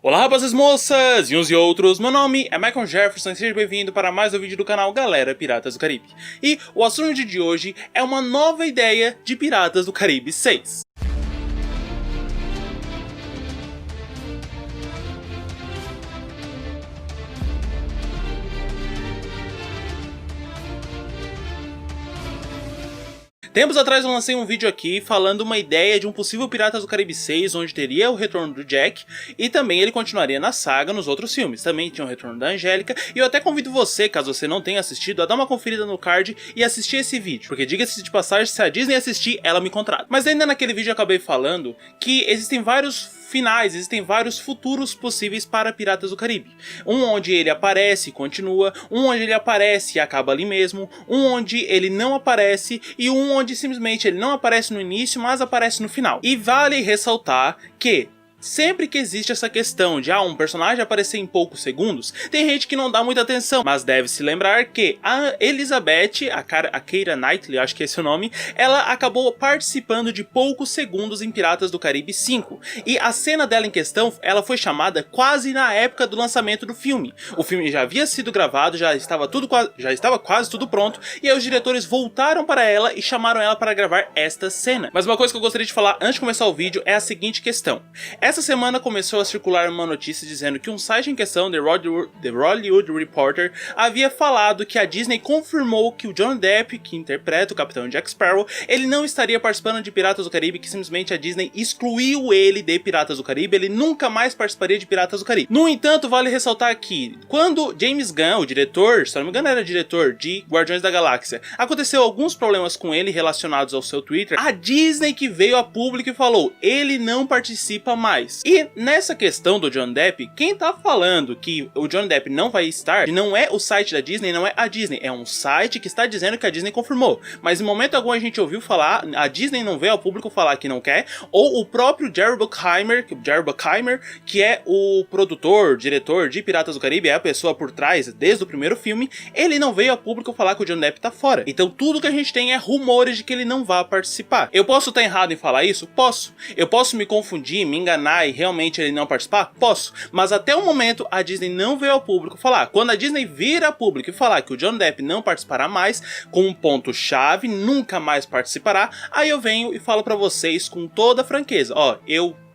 Olá rapazes, moças e uns e outros, meu nome é Michael Jefferson e seja bem-vindo para mais um vídeo do canal Galera Piratas do Caribe. E o assunto de hoje é uma nova ideia de Piratas do Caribe 6. Tempos atrás eu lancei um vídeo aqui falando uma ideia de um possível Piratas do Caribe 6, onde teria o retorno do Jack, e também ele continuaria na saga nos outros filmes. Também tinha o retorno da Angélica, e eu até convido você, caso você não tenha assistido, a dar uma conferida no card e assistir esse vídeo, porque diga-se de passagem, se a Disney assistir, ela me contrata. Mas ainda naquele vídeo eu acabei falando que existem vários finais, existem vários futuros possíveis para Piratas do Caribe. Um onde ele aparece e continua, um onde ele aparece e acaba ali mesmo, um onde ele não aparece e um onde simplesmente ele não aparece no início, mas aparece no final. E vale ressaltar que sempre que existe essa questão de um personagem aparecer em poucos segundos, tem gente que não dá muita atenção, mas deve se lembrar que a Elizabeth, a Keira Knightley, acho que é esse o nome, ela acabou participando de poucos segundos em Piratas do Caribe 5, e a cena dela em questão, ela foi chamada quase na época do lançamento do filme. O filme já havia sido gravado, já estava quase tudo pronto, e aí os diretores voltaram para ela e chamaram ela para gravar esta cena. Mas uma coisa que eu gostaria de falar antes de começar o vídeo é a seguinte questão. Essa semana começou a circular uma notícia dizendo que um site em questão, The Hollywood Reporter, havia falado que a Disney confirmou que o Johnny Depp, que interpreta o Capitão Jack Sparrow, ele não estaria participando de Piratas do Caribe, que simplesmente a Disney excluiu ele de Piratas do Caribe, ele nunca mais participaria de Piratas do Caribe. No entanto, vale ressaltar que, quando James Gunn, o diretor, se não me engano era diretor de Guardiões da Galáxia, aconteceu alguns problemas com ele relacionados ao seu Twitter, a Disney que veio a público e falou, ele não participa mais. E nessa questão do Johnny Depp, quem tá falando que o Johnny Depp não vai estar, não é o site da Disney, não é a Disney, é um site que está dizendo que a Disney confirmou. Mas em momento algum a gente ouviu falar, a Disney não veio ao público falar que não quer, ou o próprio Jerry Bruckheimer, que é o produtor, diretor de Piratas do Caribe, é a pessoa por trás desde o primeiro filme, ele não veio ao público falar que o Johnny Depp tá fora. Então tudo que a gente tem é rumores de que ele não vai participar. Eu posso estar errado em falar isso? Posso. Eu posso me confundir, me enganar e realmente ele não participar? Posso. Mas até o momento a Disney não veio ao público falar. Quando a Disney vir a público e falar que o Johnny Depp não participará mais, com um ponto chave, nunca mais participará, aí eu venho e falo pra vocês com toda a franqueza,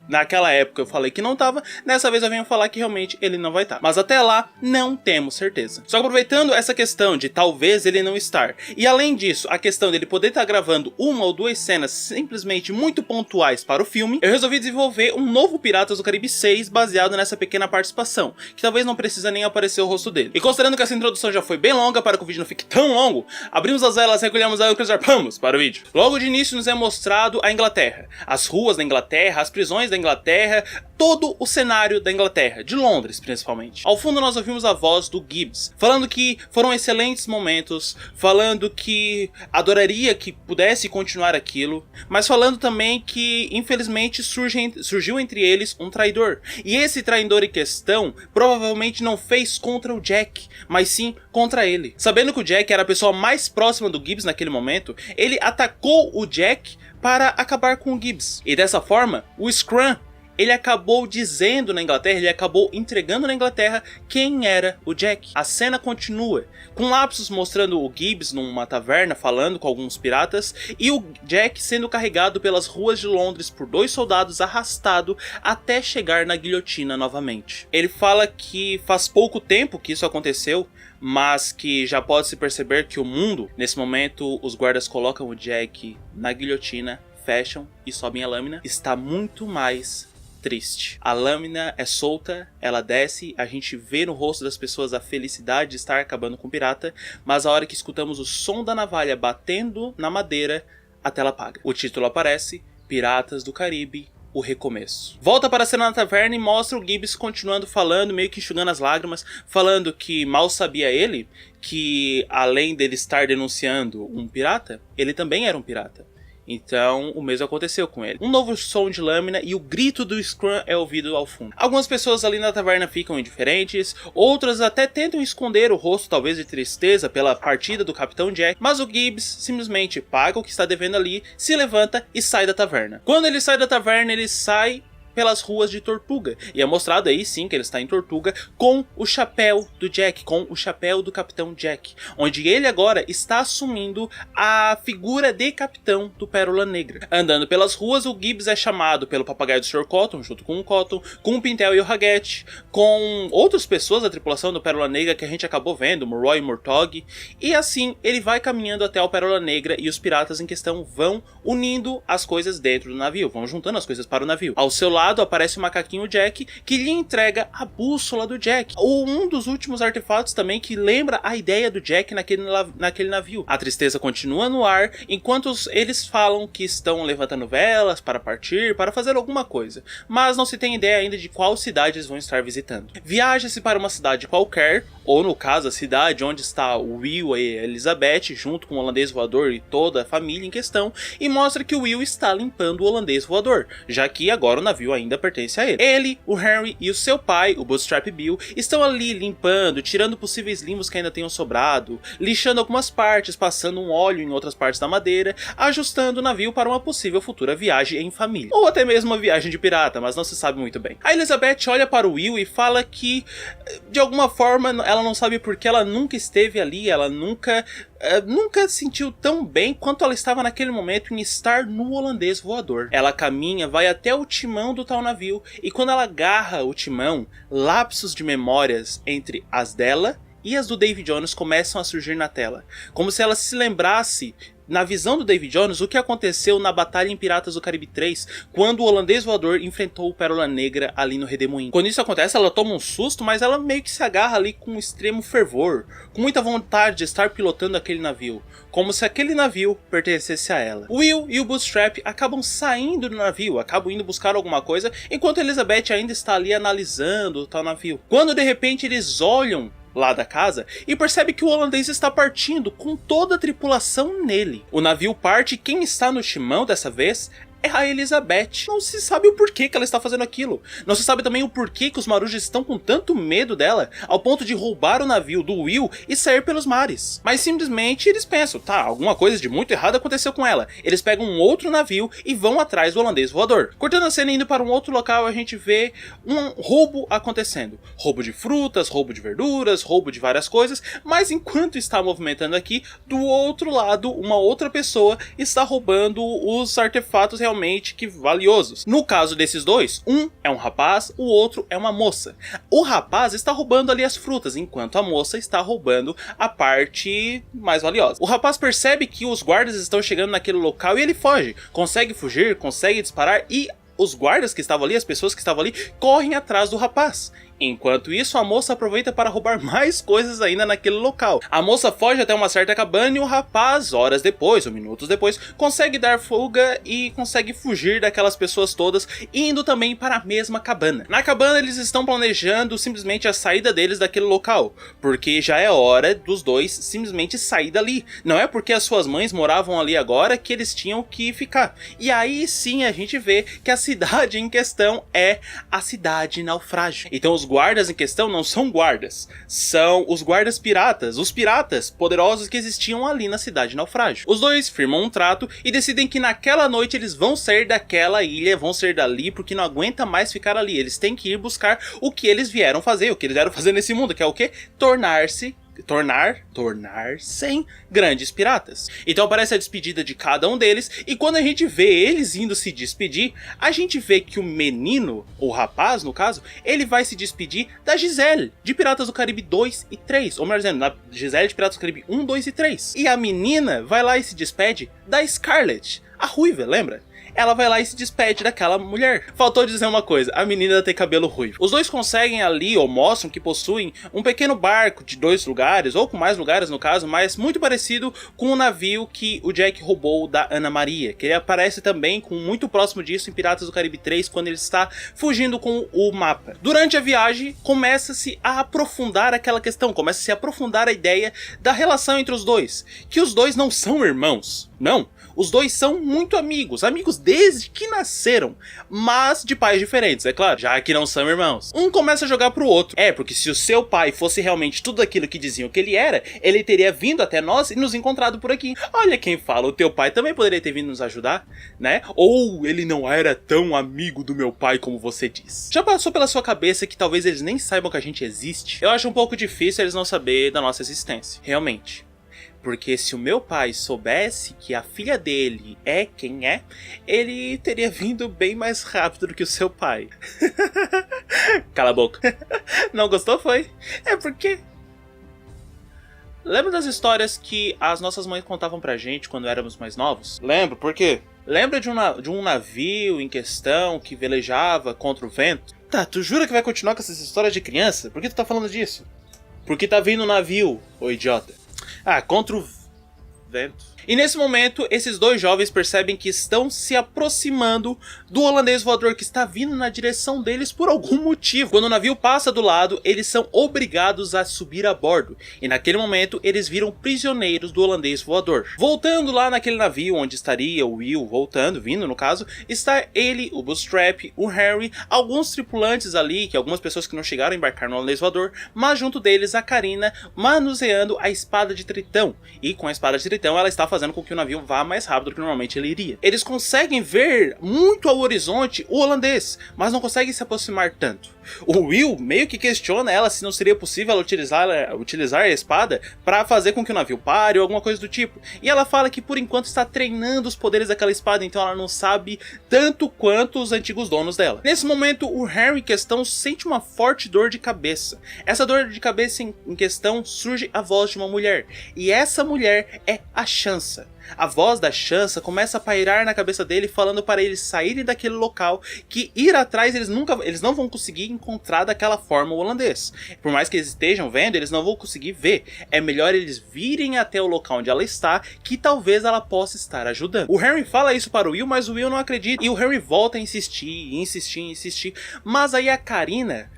naquela época eu falei que não tava, nessa vez eu venho falar que realmente ele não vai estar. Mas até lá, não temos certeza. Só que aproveitando essa questão de talvez ele não estar, e além disso, a questão dele poder estar gravando uma ou duas cenas simplesmente muito pontuais para o filme, eu resolvi desenvolver um novo Piratas do Caribe 6 baseado nessa pequena participação, que talvez não precisa nem aparecer o rosto dele. E considerando que essa introdução já foi bem longa para que o vídeo não fique tão longo, abrimos as velas, recolhemos a âncora e zarpamos para o vídeo. Logo de início nos é mostrado a Inglaterra, as ruas da Inglaterra, as prisões da Inglaterra, todo o cenário da Inglaterra, de Londres principalmente. Ao fundo nós ouvimos a voz do Gibbs, falando que foram excelentes momentos, falando que adoraria que pudesse continuar aquilo, mas falando também que infelizmente surgiu entre eles um traidor. E esse traidor em questão provavelmente não fez contra o Jack, mas sim contra ele. Sabendo que o Jack era a pessoa mais próxima do Gibbs naquele momento, ele atacou o Jack para acabar com o Gibbs. E dessa forma, o Scrum, ele acabou dizendo na Inglaterra, ele acabou entregando na Inglaterra quem era o Jack. A cena continua, com lapsos mostrando o Gibbs numa taverna falando com alguns piratas, e o Jack sendo carregado pelas ruas de Londres por dois soldados, arrastado até chegar na guilhotina novamente. Ele fala que faz pouco tempo que isso aconteceu, mas que já pode se perceber que o mundo, nesse momento, os guardas colocam o Jack na guilhotina, fecham e sobem a lâmina, está muito mais triste. A lâmina é solta, ela desce, a gente vê no rosto das pessoas a felicidade de estar acabando com o pirata, mas a hora que escutamos o som da navalha batendo na madeira, a tela apaga. O título aparece, Piratas do Caribe, o recomeço. Volta para a cena na taverna e mostra o Gibbs continuando falando, meio que enxugando as lágrimas, falando que mal sabia ele que, além dele estar denunciando um pirata, ele também era um pirata. Então o mesmo aconteceu com ele. Um novo som de lâmina e o grito do Scrum é ouvido ao fundo. Algumas pessoas ali na taverna ficam indiferentes, outras até tentam esconder o rosto, talvez de tristeza pela partida do Capitão Jack, mas o Gibbs simplesmente paga o que está devendo ali, se levanta e sai da taverna. Quando ele sai da taverna, ele sai pelas ruas de Tortuga. E é mostrado aí sim que ele está em Tortuga com o chapéu do Jack, com o chapéu do Capitão Jack, onde ele agora está assumindo a figura de capitão do Pérola Negra. Andando pelas ruas, o Gibbs é chamado pelo papagaio do Sr. Cotton, junto com o Cotton, com o Pintel e o Raggett, com outras pessoas da tripulação do Pérola Negra que a gente acabou vendo, Murroy e Murtog, e assim ele vai caminhando até o Pérola Negra e os piratas em questão vão unindo as coisas dentro do navio, vão juntando as coisas para o navio. Ao seu lado aparece o macaquinho Jack, que lhe entrega a bússola do Jack, ou um dos últimos artefatos também que lembra a ideia do Jack naquele navio. A tristeza continua no ar, enquanto eles falam que estão levantando velas para partir, para fazer alguma coisa, mas não se tem ideia ainda de qual cidade eles vão estar visitando. Viaja-se para uma cidade qualquer, ou no caso a cidade onde está o Will e a Elizabeth, junto com o holandês voador e toda a família em questão, e mostra que o Will está limpando o holandês voador, já que agora o navio ainda pertence a ele. Ele, o Henry e o seu pai, o Bootstrap Bill, estão ali limpando, tirando possíveis limbos que ainda tenham sobrado, lixando algumas partes, passando um óleo em outras partes da madeira, ajustando o navio para uma possível futura viagem em família, ou até mesmo uma viagem de pirata, mas não se sabe muito bem. A Elizabeth olha para o Will e fala que, de alguma forma, ela não sabe porque ela nunca esteve ali, ela nunca sentiu tão bem quanto ela estava naquele momento em estar no holandês voador. Ela caminha, vai até o timão do tal navio, e quando ela agarra o timão, lapsos de memórias entre as dela e as do Davy Jones começam a surgir na tela, como se ela se lembrasse, na visão do Davy Jones, o que aconteceu na Batalha em Piratas do Caribe 3, quando o holandês voador enfrentou o Pérola Negra ali no Redemoinho. Quando isso acontece, ela toma um susto, mas ela meio que se agarra ali com um extremo fervor, com muita vontade de estar pilotando aquele navio, como se aquele navio pertencesse a ela. O Will e o Bootstrap acabam saindo do navio, acabam indo buscar alguma coisa, enquanto Elizabeth ainda está ali analisando o tal navio. Quando de repente eles olham lá da casa e percebe que o holandês está partindo com toda a tripulação nele. O navio parte e quem está no timão dessa vez é a Elizabeth. Não se sabe o porquê que ela está fazendo aquilo. Não se sabe também o porquê que os marujas estão com tanto medo dela, ao ponto de roubar o navio do Will e sair pelos mares. Mas simplesmente eles pensam, tá, alguma coisa de muito errado aconteceu com ela. Eles pegam um outro navio e vão atrás do holandês voador. Cortando a cena e indo para um outro local, a gente vê um roubo acontecendo. Roubo de frutas, roubo de verduras, roubo de várias coisas, mas enquanto está movimentando aqui, do outro lado, uma outra pessoa está roubando os artefatos realmente que valiosos. No caso desses dois, um é um rapaz, o outro é uma moça. O rapaz está roubando ali as frutas, enquanto a moça está roubando a parte mais valiosa. O rapaz percebe que os guardas estão chegando naquele local e ele foge. Consegue fugir, consegue disparar e os guardas que estavam ali, as pessoas que estavam ali, correm atrás do rapaz. Enquanto isso, a moça aproveita para roubar mais coisas ainda naquele local. A moça foge até uma certa cabana e o rapaz, horas depois, ou minutos depois, consegue dar fuga e consegue fugir daquelas pessoas todas, indo também para a mesma cabana. Na cabana eles estão planejando simplesmente a saída deles daquele local, porque já é hora dos dois simplesmente sair dali. Não é porque as suas mães moravam ali agora que eles tinham que ficar. E aí sim a gente vê que a cidade em questão é a cidade naufrágio. Então os guardas em questão não são guardas, são os guardas piratas, os piratas poderosos que existiam ali na cidade naufrágio. Os dois firmam um trato e decidem que naquela noite eles vão sair daquela ilha, vão sair dali porque não aguenta mais ficar ali. Eles têm que ir buscar o que eles vieram fazer, o que eles vieram fazer nesse mundo, que é o quê? Tornar-se sem grandes piratas. Então aparece a despedida de cada um deles, e quando a gente vê eles indo se despedir, a gente vê que o menino, o rapaz no caso, ele vai se despedir da Giselle, de Piratas do Caribe 2 e 3, ou melhor dizendo, da Giselle de Piratas do Caribe 1, 2 e 3. E a menina vai lá e se despede da Scarlett, a ruiva, lembra? Ela vai lá e se despede daquela mulher. Faltou dizer uma coisa, a menina tem cabelo ruivo. Os dois conseguem ali, ou mostram que possuem um pequeno barco de 2 lugares, ou com mais lugares no caso, mas muito parecido com o navio que o Jack roubou da Ana Maria, que ele aparece também com muito próximo disso em Piratas do Caribe 3, quando ele está fugindo com o mapa. Durante a viagem, começa-se a aprofundar aquela questão, começa-se a aprofundar a ideia da relação entre os dois, que os dois não são irmãos. Não, os dois são muito amigos desde que nasceram, mas de pais diferentes, é claro, já que não são irmãos. Um começa a jogar pro outro. Porque se o seu pai fosse realmente tudo aquilo que diziam que ele era, ele teria vindo até nós e nos encontrado por aqui. Olha quem fala, o teu pai também poderia ter vindo nos ajudar, né? Ou ele não era tão amigo do meu pai como você diz. Já passou pela sua cabeça que talvez eles nem saibam que a gente existe? Eu acho um pouco difícil eles não saberem da nossa existência, realmente. Porque se o meu pai soubesse que a filha dele é quem é, ele teria vindo bem mais rápido do que o seu pai. Cala a boca. Não gostou, foi? É porque... Lembra das histórias que as nossas mães contavam pra gente quando éramos mais novos? Lembro, por quê? Lembra de um navio em questão que velejava contra o vento? Tá, tu jura que vai continuar com essas histórias de criança? Por que tu tá falando disso? Porque tá vindo um navio, ô idiota. Contra o vento. E nesse momento, esses dois jovens percebem que estão se aproximando do holandês voador que está vindo na direção deles por algum motivo. Quando o navio passa do lado, eles são obrigados a subir a bordo. E naquele momento, eles viram prisioneiros do holandês voador. Voltando lá naquele navio onde estaria o Will, vindo no caso, está ele, o Bootstrap, o Harry, alguns tripulantes ali, que algumas pessoas que não chegaram a embarcar no holandês voador, mas junto deles a Karina manuseando a espada de Tritão. E com a espada de Tritão, ela está fazendo com que o navio vá mais rápido do que normalmente ele iria. Eles conseguem ver muito ao horizonte o holandês, mas não conseguem se aproximar tanto. O Will meio que questiona ela se não seria possível ela utilizar a espada para fazer com que o navio pare ou alguma coisa do tipo. E ela fala que por enquanto está treinando os poderes daquela espada, então ela não sabe tanto quanto os antigos donos dela. Nesse momento, o Harry em questão sente uma forte dor de cabeça. Essa dor de cabeça em questão surge a voz de uma mulher. E essa mulher é a Sansa. A voz da Sansa começa a pairar na cabeça dele, falando para eles saírem daquele local, que ir atrás eles não vão conseguir encontrar daquela forma o holandês. Por mais que eles estejam vendo, eles não vão conseguir ver. É melhor eles virem até o local onde ela está, que talvez ela possa estar ajudando. O Harry fala isso para o Will, mas o Will não acredita. E o Harry volta a insistir. Mas aí a Karina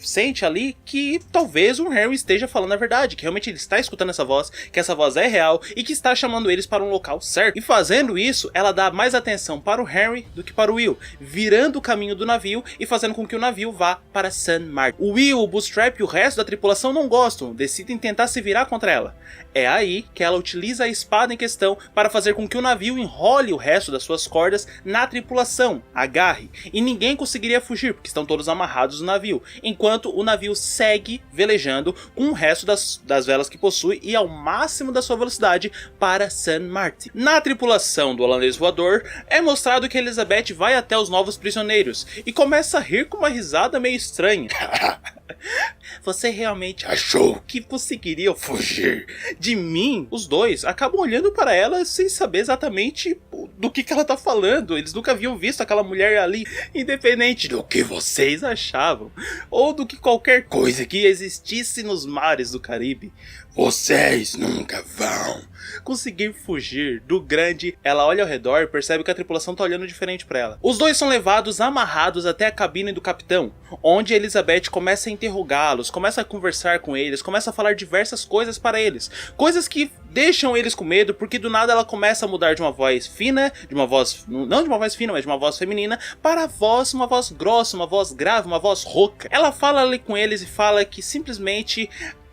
sente ali que talvez o Harry esteja falando a verdade, que realmente ele está escutando essa voz, que essa voz é real e que está chamando eles para um local certo. E fazendo isso, ela dá mais atenção para o Harry do que para o Will, virando o caminho do navio e fazendo com que o navio vá para St. Martin. O Will, o Bootstrap e o resto da tripulação não gostam, decidem tentar se virar contra ela. É aí que ela utiliza a espada em questão para fazer com que o navio enrole o resto das suas cordas na tripulação, agarre, e ninguém conseguiria fugir, porque estão todos amarrados no navio, enquanto o navio segue velejando com o resto das velas que possui e ao máximo da sua velocidade para St. Martin. Na tripulação do holandês voador, é mostrado que Elizabeth vai até os novos prisioneiros e começa a rir com uma risada meio estranha. Você realmente achou que conseguiria fugir de mim? Os dois acabam olhando para ela sem saber exatamente do que ela tá falando. Eles nunca haviam visto aquela mulher ali. Independente do que vocês achavam, ou do que qualquer coisa que existisse nos mares do Caribe, vocês nunca vão conseguir fugir do grande... Ela olha ao redor e percebe que a tripulação tá olhando diferente pra ela. Os dois são levados amarrados até a cabine do capitão, onde Elizabeth começa a interrogá-los, começa a conversar com eles, começa a falar diversas coisas para eles. Coisas que deixam eles com medo, porque do nada ela começa a mudar de uma voz fina, não de uma voz fina, mas de uma voz feminina, para uma voz grossa, uma voz grave, uma voz rouca. Ela fala ali com eles e fala que simplesmente...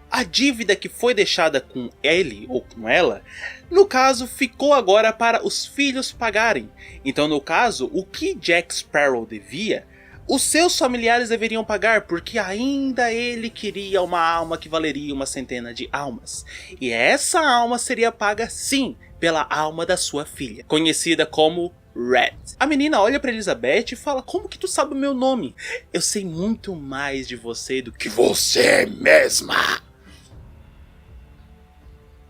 a dívida que foi deixada com ele, ou com ela, no caso, ficou agora para os filhos pagarem. Então, no caso, o que Jack Sparrow devia, os seus familiares deveriam pagar, porque ainda ele queria uma alma que valeria uma centena de almas. E essa alma seria paga, sim, pela alma da sua filha, conhecida como Red. A menina olha para Elizabeth e fala: como que tu sabe o meu nome? Eu sei muito mais de você do que você mesma.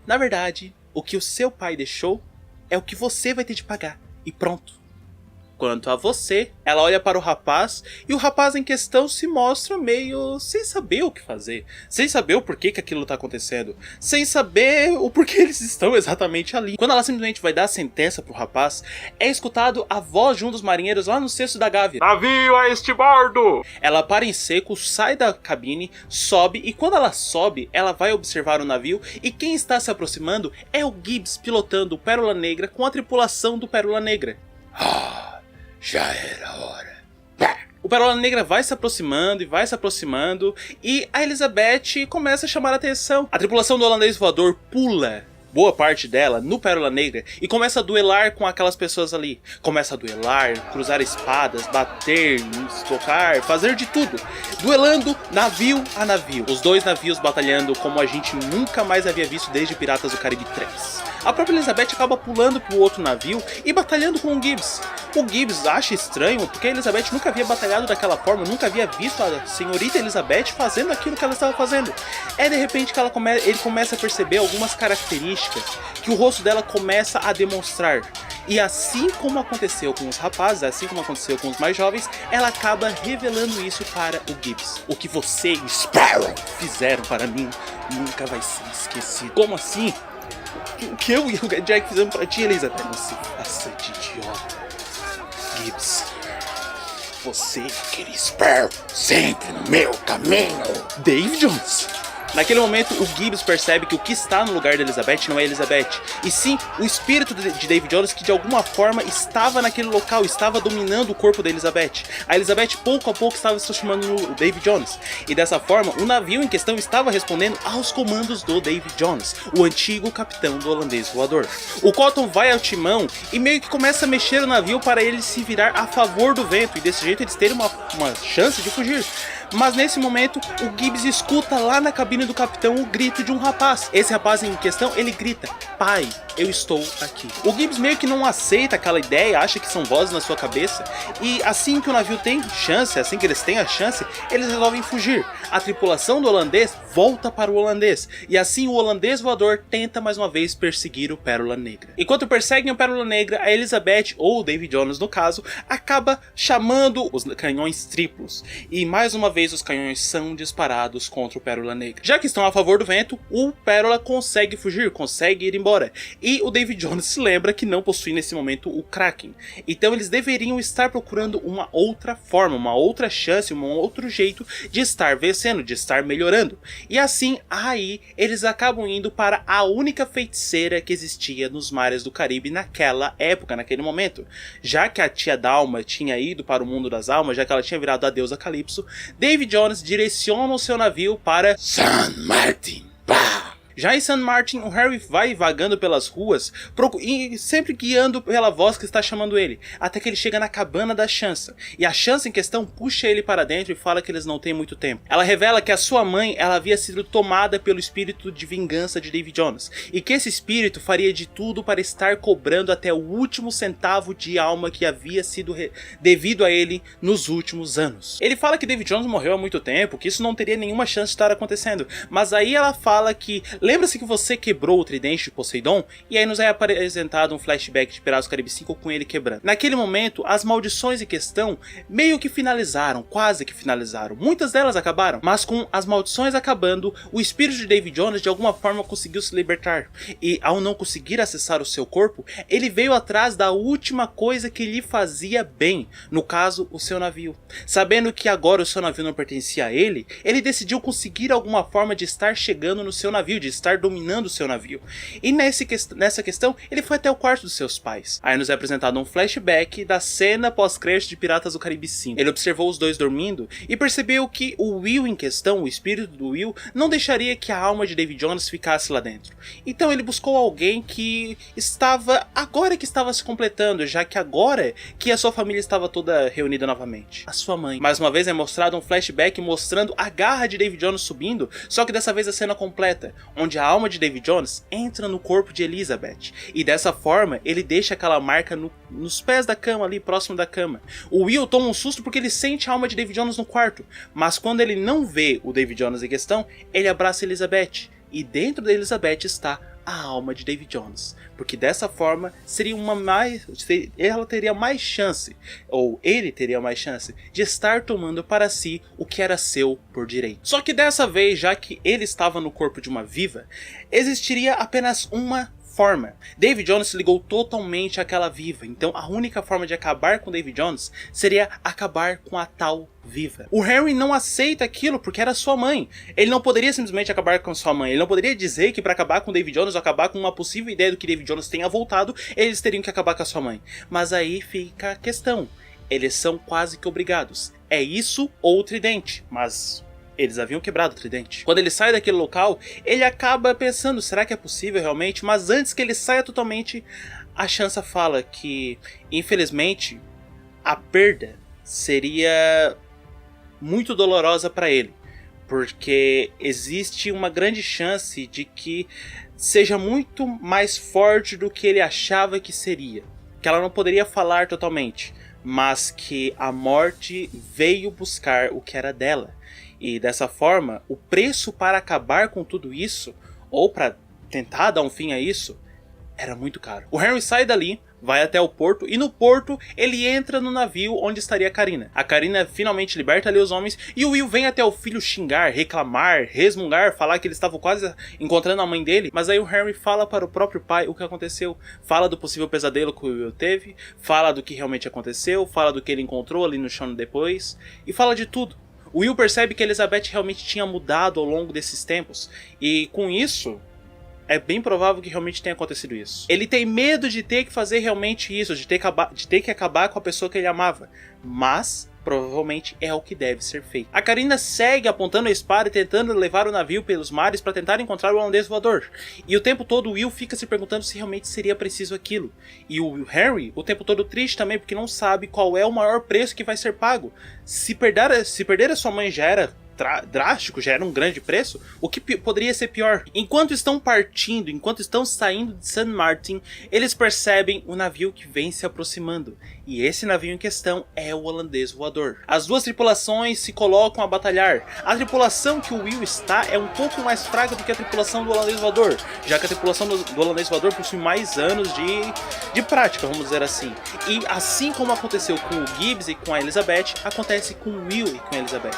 Na verdade, o que o seu pai deixou é o que você vai ter de pagar. E pronto. Quanto a você, ela olha para o rapaz e o rapaz em questão se mostra meio sem saber o que fazer, sem saber o porquê que aquilo tá acontecendo, sem saber o porquê eles estão exatamente ali. Quando ela simplesmente vai dar a sentença pro rapaz, é escutado a voz de um dos marinheiros lá no cesto da gávea. Navio a este bordo! Ela para em seco, sai da cabine, sobe e quando ela sobe, ela vai observar o navio e quem está se aproximando é o Gibbs pilotando o Pérola Negra com a tripulação do Pérola Negra. Já era hora. O Pérola Negra vai se aproximando e a Elizabeth começa a chamar a atenção. A tripulação do holandês voador pula boa parte dela no Pérola Negra e começa a duelar com aquelas pessoas ali. Começa a duelar, cruzar espadas, bater, tocar, fazer de tudo. Duelando navio a navio. Os dois navios batalhando como a gente nunca mais havia visto desde Piratas do Caribe 3. A própria Elizabeth acaba pulando pro outro navio e batalhando com o Gibbs. O Gibbs acha estranho porque a Elizabeth nunca havia batalhado daquela forma, nunca havia visto a senhorita Elizabeth fazendo aquilo que ela estava fazendo. É de repente que ele começa a perceber algumas características que o rosto dela começa a demonstrar. E assim como aconteceu com os rapazes, assim como aconteceu com os mais jovens, ela acaba revelando isso para o Gibbs. O que você e Sparrow fizeram para mim nunca vai ser esquecido. Como assim? O que eu e o Jack fizemos pra ti, Elizabeth? Não se faça de idiota, Gibbs. Você e aquele Sparrow sempre no meu caminho. Dave Jones. Naquele momento, o Gibbs percebe que o que está no lugar da Elizabeth não é Elizabeth, e sim o espírito de Dave Jones que de alguma forma estava naquele local, estava dominando o corpo da Elizabeth. A Elizabeth pouco a pouco estava se transformando no Dave Jones, e dessa forma o navio em questão estava respondendo aos comandos do Dave Jones, o antigo capitão do holandês voador. O Cotton vai ao timão e meio que começa a mexer o navio para ele se virar a favor do vento, e desse jeito eles terem uma chance de fugir. Mas nesse momento, o Gibbs escuta lá na cabine do capitão o grito de um rapaz. Esse rapaz em questão, ele grita: pai, eu estou aqui. O Gibbs meio que não aceita aquela ideia, acha que são vozes na sua cabeça, e assim que o navio tem chance, assim que eles têm a chance, eles resolvem fugir. A tripulação do holandês volta para o holandês, e assim o holandês voador tenta mais uma vez perseguir o Pérola Negra. Enquanto perseguem o Pérola Negra, a Elizabeth, ou o David Jones no caso, acaba chamando os canhões triplos, e mais uma vez os canhões são disparados contra o Pérola Negra. Já que estão a favor do vento, o Pérola consegue fugir, consegue ir embora, e o David Jones se lembra que não possui nesse momento o Kraken. Então eles deveriam estar procurando uma outra forma, uma outra chance, um outro jeito de estar vencendo, de estar melhorando. E assim, aí, eles acabam indo para a única feiticeira que existia nos mares do Caribe naquela época, naquele momento. Já que a tia Dalma tinha ido para o mundo das almas, já que ela tinha virado a deusa Calypso, David Jones direciona o seu navio para San Martin. Bah! Já em St. Martin, o Harry vai vagando pelas ruas e sempre guiando pela voz que está chamando ele, até que ele chega na cabana da Sansa, e a Sansa em questão puxa ele para dentro e fala que eles não têm muito tempo. Ela revela que a sua mãe ela havia sido tomada pelo espírito de vingança de David Jones, e que esse espírito faria de tudo para estar cobrando até o último centavo de alma que havia sido devido a ele nos últimos anos. Ele fala que David Jones morreu há muito tempo, que isso não teria nenhuma chance de estar acontecendo, mas aí ela fala que lembra-se que você quebrou o tridente de Poseidon? E aí nos é apresentado um flashback de Piratas do Caribe 5 com ele quebrando. Naquele momento, as maldições em questão meio que finalizaram, quase que finalizaram. Muitas delas acabaram, mas com as maldições acabando, o espírito de David Jones de alguma forma conseguiu se libertar. E ao não conseguir acessar o seu corpo, ele veio atrás da última coisa que lhe fazia bem, no caso, o seu navio. Sabendo que agora o seu navio não pertencia a ele, ele decidiu conseguir alguma forma de estar chegando no seu navio, de estar dominando o seu navio. E nessa questão, ele foi até o quarto dos seus pais. Aí nos é apresentado um flashback da cena pós-crédito de Piratas do Caribe 5. Ele observou os dois dormindo e percebeu que o Will em questão, o espírito do Will, não deixaria que a alma de David Jones ficasse lá dentro. Então ele buscou alguém que agora que estava se completando, já que agora que a sua família estava toda reunida novamente. A sua mãe. Mais uma vez é mostrado um flashback mostrando a garra de David Jones subindo, só que dessa vez a cena completa, onde a alma de David Jones entra no corpo de Elizabeth, e dessa forma ele deixa aquela marca nos pés da cama ali, próximo da cama. O Will toma um susto porque ele sente a alma de David Jones no quarto, mas quando ele não vê o David Jones em questão, ele abraça Elizabeth, e dentro da Elizabeth está a alma de Davy Jones, porque dessa forma ela teria mais chance, ou ele teria mais chance, de estar tomando para si o que era seu por direito. Só que dessa vez, já que ele estava no corpo de uma viva, existiria apenas uma forma. Davy Jones se ligou totalmente àquela viva, então a única forma de acabar com Davy Jones seria acabar com a tal viva. O Harry não aceita aquilo porque era sua mãe. Ele não poderia simplesmente acabar com sua mãe. Ele não poderia dizer que para acabar com Davy Jones ou acabar com uma possível ideia do que Davy Jones tenha voltado, eles teriam que acabar com a sua mãe. Mas aí fica a questão. Eles são quase que obrigados. É isso ou o tridente, mas eles haviam quebrado o tridente. Quando ele sai daquele local, ele acaba pensando, será que é possível realmente? Mas antes que ele saia totalmente, a Sansa fala que, infelizmente, a perda seria muito dolorosa para ele, porque existe uma grande chance de que seja muito mais forte do que ele achava que seria, que ela não poderia falar totalmente, mas que a morte veio buscar o que era dela. E dessa forma, o preço para acabar com tudo isso, ou para tentar dar um fim a isso, era muito caro. O Harry sai dali, vai até o porto, e no porto ele entra no navio onde estaria a Carina. A Carina finalmente liberta ali os homens, e o Will vem até o filho xingar, reclamar, resmungar, falar que eles estavam quase encontrando a mãe dele. Mas aí o Harry fala para o próprio pai o que aconteceu, fala do possível pesadelo que o Will teve, fala do que realmente aconteceu, fala do que ele encontrou ali no chão depois, e fala de tudo. O Will percebe que Elizabeth realmente tinha mudado ao longo desses tempos, e com isso, é bem provável que realmente tenha acontecido isso. Ele tem medo de ter que fazer realmente isso, de ter que acabar com a pessoa que ele amava, mas provavelmente é o que deve ser feito. A Carina segue apontando a espada e tentando levar o navio pelos mares para tentar encontrar o holandês voador. E o tempo todo o Will fica se perguntando se realmente seria preciso aquilo. E o Harry o tempo todo triste também, porque não sabe qual é o maior preço que vai ser pago. Se perder a sua mãe já era drástico, já era um grande preço, o que poderia ser pior? Enquanto estão partindo, enquanto estão saindo de St. Martin, eles percebem o navio que vem se aproximando, e esse navio em questão é o holandês voador. As duas tripulações se colocam a batalhar. A tripulação que o Will está é um pouco mais fraca do que a tripulação do holandês voador, já que a tripulação do holandês voador possui mais anos de prática, vamos dizer assim. E assim como aconteceu com o Gibbs e com a Elizabeth, acontece com o Will e com a Elizabeth.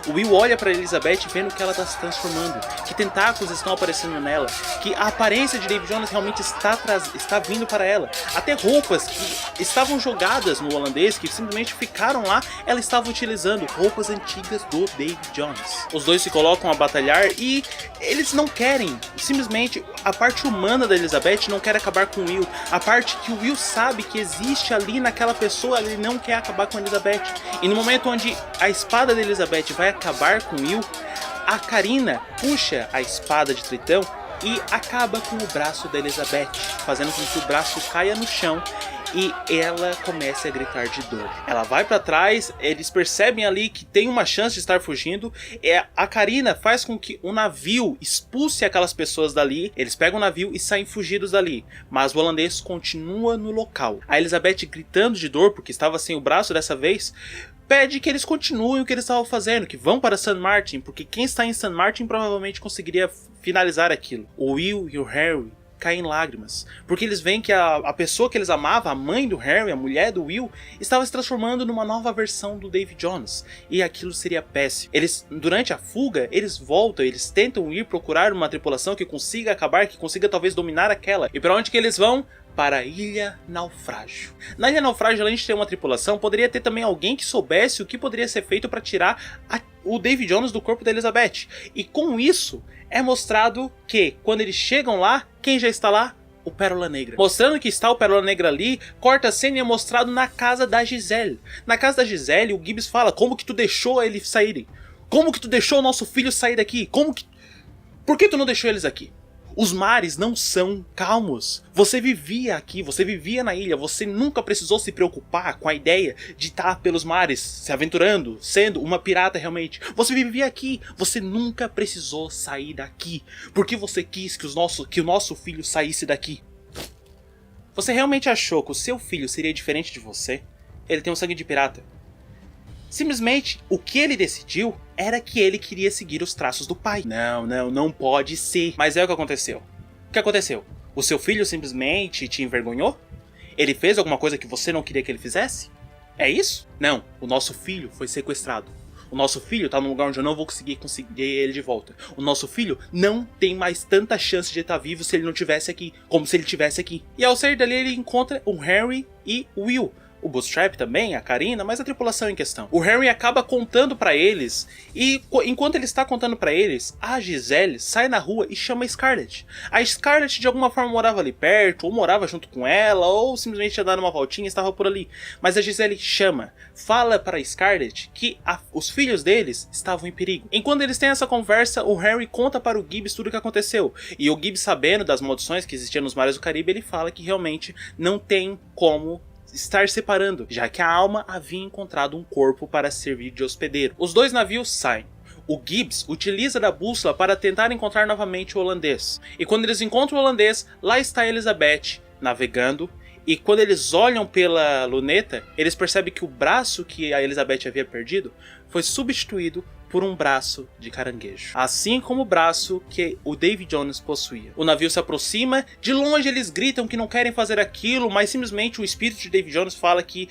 O Will olha para Elizabeth vendo que ela está se transformando, que tentáculos estão aparecendo nela, que a aparência de Davy Jones realmente está vindo para ela. Até roupas que estavam jogadas no holandês, que simplesmente ficaram lá, ela estava utilizando roupas antigas do Davy Jones. Os dois se colocam a batalhar e eles não querem, simplesmente a parte humana da Elizabeth não quer acabar com o Will, a parte que o Will sabe que existe ali naquela pessoa, ele não quer acabar com a Elizabeth. E no momento onde a espada da Elizabeth vai acabar com o Will, a Carina puxa a espada de Tritão e acaba com o braço da Elizabeth, fazendo com que o braço caia no chão e ela começa a gritar de dor. Ela vai para trás, eles percebem ali que tem uma chance de estar fugindo, a Carina faz com que o navio expulse aquelas pessoas dali, eles pegam o navio e saem fugidos dali, mas o holandês continua no local. A Elizabeth, gritando de dor porque estava sem o braço dessa vez, pede que eles continuem o que eles estavam fazendo, que vão para St. Martin, porque quem está em St. Martin provavelmente conseguiria finalizar aquilo. O Will e o Harry caem em lágrimas, porque eles veem que a pessoa que eles amavam, a mãe do Harry, a mulher do Will, estava se transformando numa nova versão do Davy Jones, e aquilo seria péssimo. Durante a fuga, eles voltam, eles tentam ir procurar uma tripulação que consiga acabar, que consiga talvez dominar aquela. E para onde que eles vão? Para a Ilha Naufrágio. Na Ilha Naufrágio, além de ter uma tripulação, poderia ter também alguém que soubesse o que poderia ser feito para tirar o Davy Jones do corpo da Elizabeth. E com isso, é mostrado que, quando eles chegam lá, quem já está lá? O Pérola Negra. Mostrando que está o Pérola Negra ali, corta a cena e é mostrado na casa da Giselle. Na casa da Giselle, o Gibbs fala, como que tu deixou eles saírem? Como que tu deixou o nosso filho sair daqui? Por que tu não deixou eles aqui? Os mares não são calmos. Você vivia aqui, você vivia na ilha, você nunca precisou se preocupar com a ideia de estar pelos mares, se aventurando, sendo uma pirata realmente. Você vivia aqui, você nunca precisou sair daqui, porque você quis que o nosso filho saísse daqui. Você realmente achou que o seu filho seria diferente de você? Ele tem um sangue de pirata. Simplesmente, o que ele decidiu era que ele queria seguir os traços do pai. Não pode ser. Mas é o que aconteceu. O que aconteceu? O seu filho simplesmente te envergonhou? Ele fez alguma coisa que você não queria que ele fizesse? É isso? Não, o nosso filho foi sequestrado. O nosso filho tá num lugar onde eu não vou conseguir ele de volta. O nosso filho não tem mais tanta chance de estar vivo se ele não tivesse aqui, como se ele tivesse aqui. E ao sair dali ele encontra o Harry e o Will. O Bootstrap também, a Karina, mas a tripulação em questão. O Harry acaba contando pra eles, e enquanto ele está contando pra eles, a Giselle sai na rua e chama a Scarlett. A Scarlett de alguma forma morava ali perto, ou morava junto com ela, ou simplesmente tinha dado uma voltinha e estava por ali. Mas a Giselle chama, fala pra Scarlett que os filhos deles estavam em perigo. Enquanto eles têm essa conversa, o Harry conta para o Gibbs tudo o que aconteceu. E o Gibbs, sabendo das maldições que existiam nos mares do Caribe, ele fala que realmente não tem como estar separando, já que a alma havia encontrado um corpo para servir de hospedeiro. Os dois navios saem. O Gibbs utiliza da bússola para tentar encontrar novamente o holandês. E quando eles encontram o holandês, lá está a Elizabeth navegando. E quando eles olham pela luneta, eles percebem que o braço que a Elizabeth havia perdido foi substituído por um braço de caranguejo, assim como o braço que o Davy Jones possuía. O navio se aproxima, de longe eles gritam que não querem fazer aquilo, mas simplesmente o espírito de Davy Jones fala que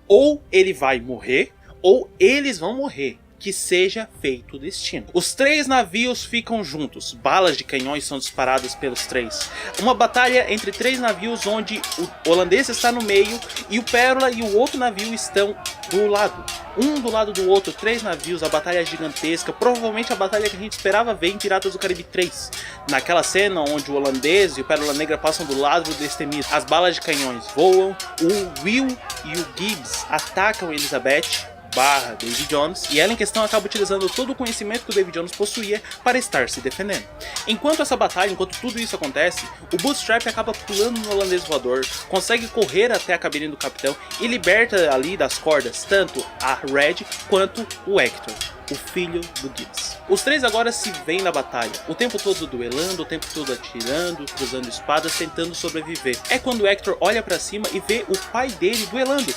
ou ele vai morrer, ou eles vão morrer. Que seja feito o destino. Os três navios ficam juntos, balas de canhões são disparadas pelos três. Uma batalha entre três navios onde o holandês está no meio e o Pérola e o outro navio estão do lado. Um do lado do outro, três navios, a batalha é gigantesca, provavelmente a batalha que a gente esperava ver em Piratas do Caribe 3. Naquela cena onde o holandês e o Pérola Negra passam do lado do destemido, as balas de canhões voam, o Will e o Gibbs atacam Elizabeth / Davy Jones, e ela em questão acaba utilizando todo o conhecimento que o Davy Jones possuía para estar se defendendo. Enquanto essa batalha, enquanto tudo isso acontece, o Bootstrap acaba pulando no holandês voador, consegue correr até a cabine do capitão e liberta ali das cordas tanto a Red quanto o Hector, o filho do Gibbs. Os três agora se veem na batalha, o tempo todo duelando, o tempo todo atirando, cruzando espadas, tentando sobreviver. É quando o Hector olha para cima e vê o pai dele duelando.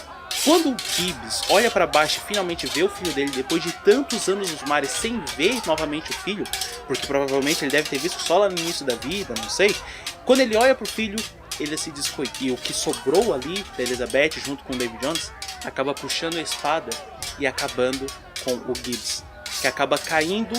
Quando o Gibbs olha para baixo e finalmente vê o filho dele depois de tantos anos nos mares sem ver novamente o filho, porque provavelmente ele deve ter visto só lá no início da vida, não sei. Quando ele olha pro filho, ele se descoita. E o que sobrou ali da Elizabeth junto com o Davy Jones acaba puxando a espada e acabando com o Gibbs, que acaba caindo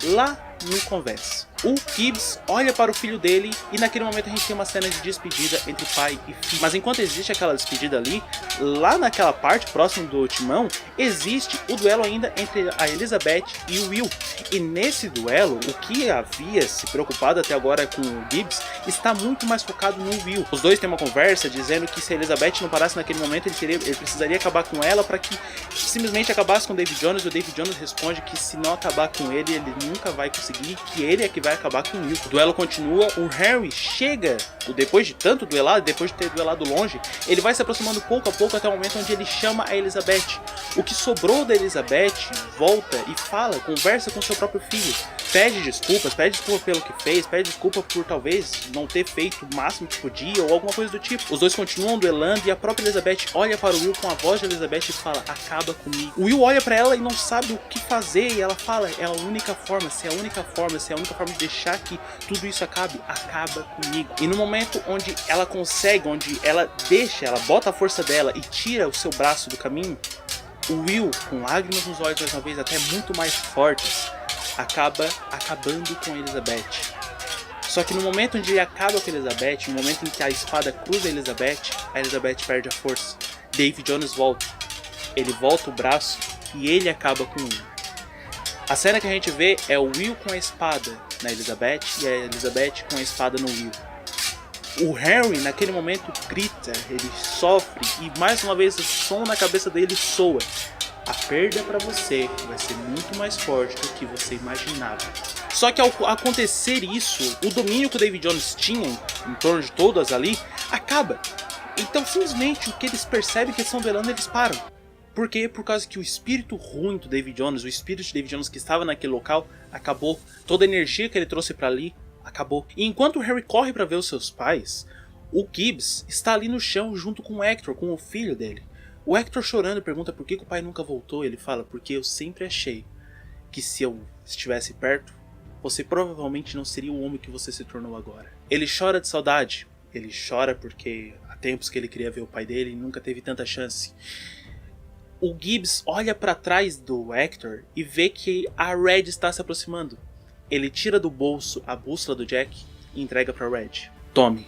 lá no convés. O Gibbs olha para o filho dele e naquele momento a gente tem uma cena de despedida entre pai e filho. Mas enquanto existe aquela despedida ali, lá naquela parte próximo do timão, existe o duelo ainda entre a Elizabeth e o Will. E nesse duelo, o que havia se preocupado até agora com o Gibbs está muito mais focado no Will. Os dois têm uma conversa dizendo que se a Elizabeth não parasse naquele momento, ele precisaria acabar com ela para que simplesmente acabasse com o Davy Jones. E o Davy Jones responde que se não acabar com ele nunca vai conseguir, que ele é que vai acabar com o Will. O duelo continua, o Harry chega, depois de tanto duelar, depois de ter duelado longe, ele vai se aproximando pouco a pouco até o momento onde ele chama a Elizabeth. O que sobrou da Elizabeth volta e fala, conversa com seu próprio filho, pede desculpa pelo que fez, pede desculpa por talvez não ter feito o máximo que podia ou alguma coisa do tipo. Os dois continuam duelando e a própria Elizabeth olha para o Will com a voz de Elizabeth e fala, acaba comigo. O Will olha para ela e não sabe o que fazer e ela fala, é a única forma, se é a única forma de deixar que tudo isso acabe, acaba comigo. E no momento onde ela consegue, onde ela bota a força dela e tira o seu braço do caminho, o Will, com lágrimas nos olhos mais uma vez, até muito mais fortes, acaba acabando com a Elizabeth. Só que no momento onde ele acaba com a Elizabeth, no momento em que a espada cruza a Elizabeth perde a força. Davy Jones volta. Ele volta o braço e ele acaba com o Will. A cena que a gente vê é o Will com a espada na Elizabeth e a Elizabeth com a espada no Will. O Harry naquele momento grita, ele sofre e mais uma vez o som na cabeça dele soa. A perda para você vai ser muito mais forte do que você imaginava. Só que ao acontecer isso, o domínio que o Davy Jones tinha em torno de todas ali acaba. Então simplesmente o que eles percebem que eles estão duelando, eles param. Por quê? Por causa que o espírito ruim do Davy Jones, o espírito de Davy Jones que estava naquele local, acabou. Toda a energia que ele trouxe para ali, acabou. E enquanto o Harry corre para ver os seus pais, o Gibbs está ali no chão junto com o Hector, com o filho dele. O Hector chorando pergunta por que o pai nunca voltou. Ele fala, porque eu sempre achei que se eu estivesse perto, você provavelmente não seria o homem que você se tornou agora. Ele chora de saudade. Ele chora porque há tempos que ele queria ver o pai dele e nunca teve tanta chance. O Gibbs olha para trás do Hector e vê que a Red está se aproximando. Ele tira do bolso a bússola do Jack e entrega para Red. Tome,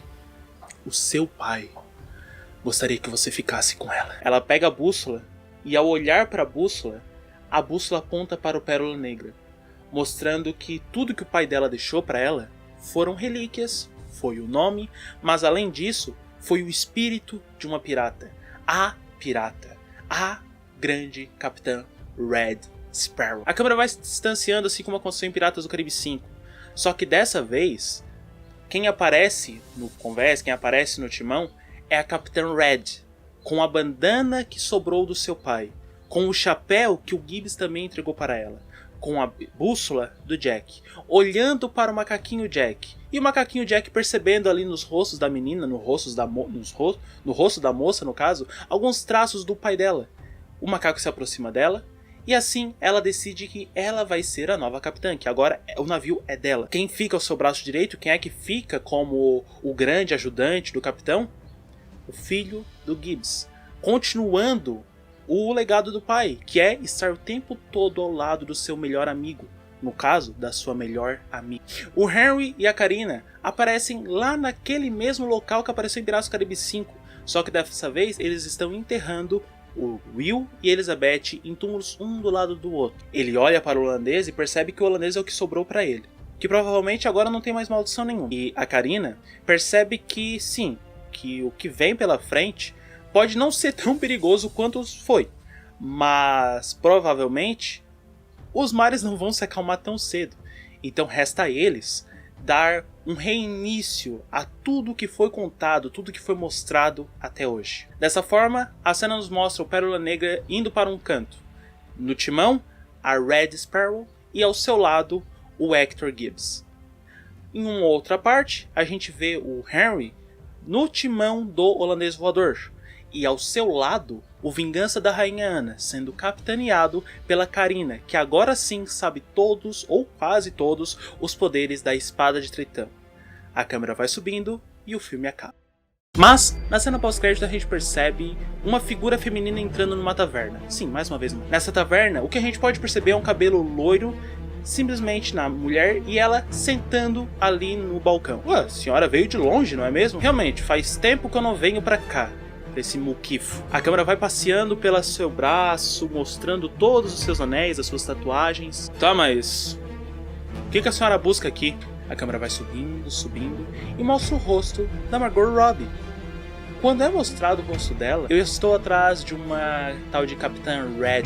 o seu pai gostaria que você ficasse com ela. Ela pega a bússola e ao olhar para a bússola aponta para o Pérola Negra, mostrando que tudo que o pai dela deixou para ela foram relíquias, foi o nome, mas além disso, foi o espírito de uma pirata. A grande Capitã Red Sparrow. A câmera vai se distanciando assim como aconteceu em Piratas do Caribe 5. Só que dessa vez, quem aparece no convés, quem aparece no timão, é a Capitã Red, com a bandana que sobrou do seu pai, com o chapéu que o Gibbs também entregou para ela, com a bússola do Jack, olhando para o macaquinho Jack. E o macaquinho Jack percebendo ali nos rostos da menina, no rosto da moça no caso, alguns traços do pai dela. O macaco se aproxima dela e assim ela decide que ela vai ser a nova capitã, que agora o navio é dela. Quem fica ao seu braço direito, quem é que fica como o grande ajudante do capitão? O filho do Gibbs, continuando o legado do pai, que é estar o tempo todo ao lado do seu melhor amigo, no caso, da sua melhor amiga. O Henry e a Karina aparecem lá naquele mesmo local que apareceu em Piratas do Caribe 5, só que dessa vez eles estão enterrando o Will e Elizabeth em túmulos um do lado do outro. Ele olha para o holandês e percebe que o holandês é o que sobrou para ele, que provavelmente agora não tem mais maldição nenhuma. E a Karina percebe que sim, que o que vem pela frente pode não ser tão perigoso quanto foi, mas provavelmente os mares não vão se acalmar tão cedo. Então resta a eles dar um reinício a tudo que foi contado, tudo que foi mostrado até hoje. Dessa forma, a cena nos mostra o Pérola Negra indo para um canto. No timão, a Red Sparrow e ao seu lado, o Hector Gibbs. Em uma outra parte, a gente vê o Henry no timão do holandês voador. E ao seu lado, o Vingança da Rainha Ana, sendo capitaneado pela Karina, que agora sim sabe todos, ou quase todos, os poderes da Espada de Tritão. A câmera vai subindo e o filme acaba. Mas, na cena pós-crédito a gente percebe uma figura feminina entrando numa taverna. Sim, mais uma vez. Nessa taverna, o que a gente pode perceber é um cabelo loiro, simplesmente na mulher, e ela sentando ali no balcão. Ué, a senhora veio de longe, não é mesmo? Realmente, faz tempo que eu não venho pra cá. Esse muquifo. A câmera vai passeando pelo seu braço, mostrando todos os seus anéis, as suas tatuagens. Tá, mas o que a senhora busca aqui? A câmera vai subindo, subindo e mostra o rosto da Margot Robbie. Quando é mostrado o rosto dela, eu estou atrás de uma tal de Capitã Red.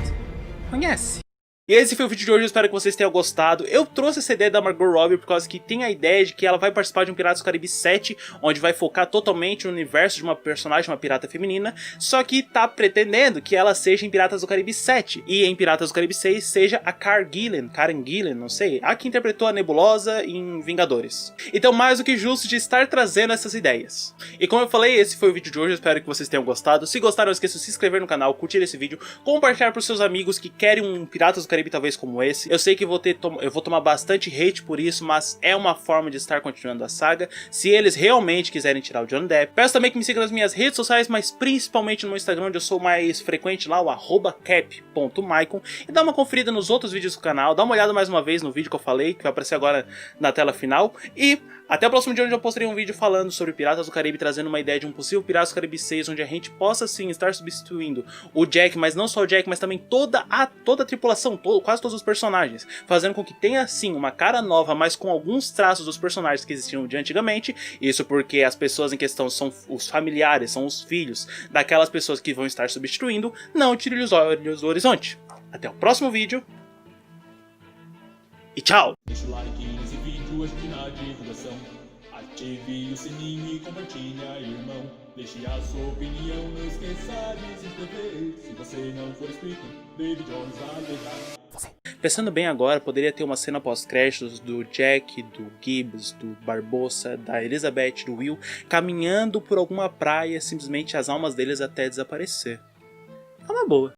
Conhece? E esse foi o vídeo de hoje, eu espero que vocês tenham gostado. Eu trouxe essa ideia da Margot Robbie por causa que tem a ideia de que ela vai participar de um Piratas do Caribe 7, onde vai focar totalmente no universo de uma personagem, uma pirata feminina, só que tá pretendendo que ela seja em Piratas do Caribe 7, e em Piratas do Caribe 6 seja a Karen Gillan, não sei, a que interpretou a Nebulosa em Vingadores. Então mais do que justo de estar trazendo essas ideias. E como eu falei, esse foi o vídeo de hoje, eu espero que vocês tenham gostado. Se gostaram, não esqueça de se inscrever no canal, curtir esse vídeo, compartilhar para os seus amigos que querem um Piratas do Caribe talvez como esse. Eu sei que eu vou tomar bastante hate por isso, mas é uma forma de estar continuando a saga, se eles realmente quiserem tirar o Johnny Depp. Peço também que me sigam nas minhas redes sociais, mas principalmente no Instagram, onde eu sou mais frequente lá, o @cap.maicon, e dá uma conferida nos outros vídeos do canal, dá uma olhada mais uma vez no vídeo que eu falei, que vai aparecer agora na tela final, e até o próximo dia, onde eu postarei um vídeo falando sobre Piratas do Caribe, trazendo uma ideia de um possível Piratas do Caribe 6, onde a gente possa sim estar substituindo o Jack, mas não só o Jack, mas também toda a tripulação, quase todos os personagens, fazendo com que tenha sim uma cara nova, mas com alguns traços dos personagens que existiam de antigamente. Isso porque as pessoas em questão são os familiares, são os filhos daquelas pessoas que vão estar substituindo. Não tire os olhos do horizonte. Até o próximo vídeo e tchau! Deixa o like nesse vídeo, ajude na divulgação. Ative o sininho e compartilha, irmão. Deixe a sua opinião, não esqueça de se inscrever. Se você não for inscrito, David Jones vai deixar. Pensando bem agora, poderia ter uma cena pós-créditos do Jack, do Gibbs, do Barbossa, da Elizabeth, do Will, caminhando por alguma praia, simplesmente as almas deles até desaparecer. É uma boa.